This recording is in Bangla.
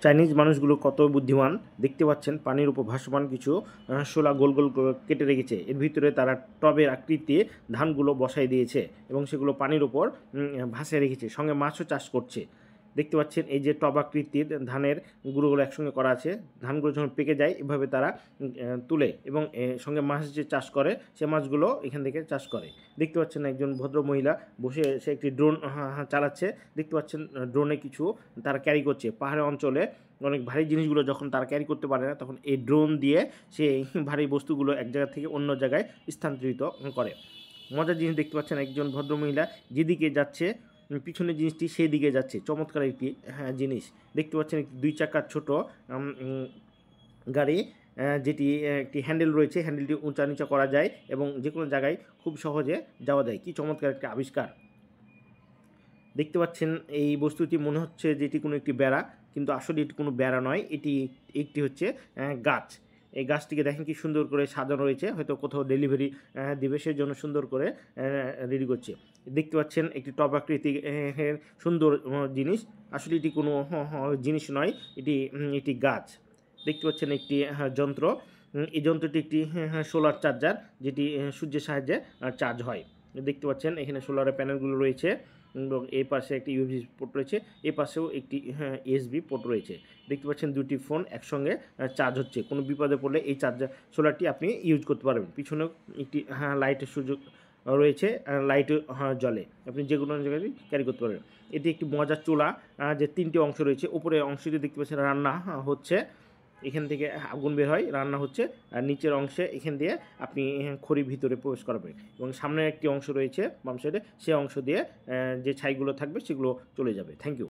চাইনিজ মানুষগুলো কত বুদ্ধিমান দেখতে পাচ্ছেন, পানির উপর ভাসমান কিছু শোলা গোল গোল কেটে রেখেছে। এর ভিতরে তারা টবের আকৃতিতে ধানগুলো বসাই দিয়েছে এবং সেগুলো পানির উপর ভাসিয়ে রেখেছে, সঙ্গে মাছও চাষ করছে। দেখতে পাচ্ছেন এই যে টব আকৃতির ধানের গুঁড়োগুলো একসঙ্গে করা আছে, ধানগুলো যখন পেকে যায় এভাবে তারা তুলে এবং সঙ্গে মাছ যে চাষ করে সে মাছগুলো এখান থেকে চাষ করে। দেখতে পাচ্ছেন একজন ভদ্র মহিলা বসে সে একটি ড্রোন চালাচ্ছে। দেখতে পাচ্ছেন ড্রোনে কিছু তারা ক্যারি করছে। পাহাড়ি অঞ্চলে অনেক ভারী জিনিসগুলো যখন তারা ক্যারি করতে পারে না, তখন এই ড্রোন দিয়ে সেই ভারী বস্তুগুলো এক জায়গা থেকে অন্য জায়গায় স্থানান্তরিত করে। মজার জিনিস দেখতে পাচ্ছেন, একজন ভদ্রমহিলা যেদিকে যাচ্ছে পিছনের জিনিসটি সেই দিকে যাচ্ছে। চমৎকার একটি জিনিস দেখতে পাচ্ছেন, একটি 2 চাকার ছোট গাড়ি, যেটি একটি হ্যান্ডেল রয়েছে, হ্যান্ডেলটি উঁচা নিচা করা যায় এবং যে কোনো জায়গায় খুব সহজে যাওয়া যায়। কি চমৎকার একটা আবিষ্কার! দেখতে পাচ্ছেন এই বস্তুটি মনে হচ্ছে যে এটি কোনো একটি বেড়া, কিন্তু আসলে এটি কোনো বেড়া নয়, এটি একটি হচ্ছে গাছ। এই গাছটিকে দেখেন কি সুন্দর করে সাজানো রয়েছে, হয়তো কোথাও ডেলিভারি দিবে সেই জন্য সুন্দর করে রেডি করছে। দেখতে পাচ্ছেন একটি টব আকৃতি সুন্দর জিনিস, আসলে এটি কোনো জিনিস নয়, এটি গাছ। দেখতে পাচ্ছেন একটি যন্ত্র, এই যন্ত্রটি একটি সোলার চার্জার, যেটি সূর্যের সাহায্যে চার্জ হয়। দেখতে পাচ্ছেন এখানে সোলারের প্যানেলগুলো রয়েছে এবং এই পাশে একটি ইউএসবি পোর্ট রয়েছে, এই পাশেও একটি ইউএসবি পোর্ট রয়েছে। দেখতে পাচ্ছেন দুটি ফোন একসঙ্গে চার্জ হচ্ছে। কোনো বিপদে পড়লে এই চার্জার সোলারটি আপনি ইউজ করতে পারবেন। পিছনেও একটি লাইটের সুযোগ রয়েছে, লাইটও জ্বলে, আপনি যে কোনো জায়গায় ক্যারি করতে পারবেন। এটি একটি মজার চুলা, যে 3টি অংশ রয়েছে। উপরের অংশটি দেখতে পাচ্ছেন রান্না হচ্ছে, এখান থেকে আগুন বের হয়, রান্না হচ্ছে। আর নিচের অংশে এখান দিয়ে আপনি খড়ি ভিতরে প্রবেশ করাবেন এবং সামনের একটি অংশ রয়েছে বাম সাইডে, সে অংশ দিয়ে যে ছাইগুলো থাকবে সেগুলো চলে যাবে। Thank you.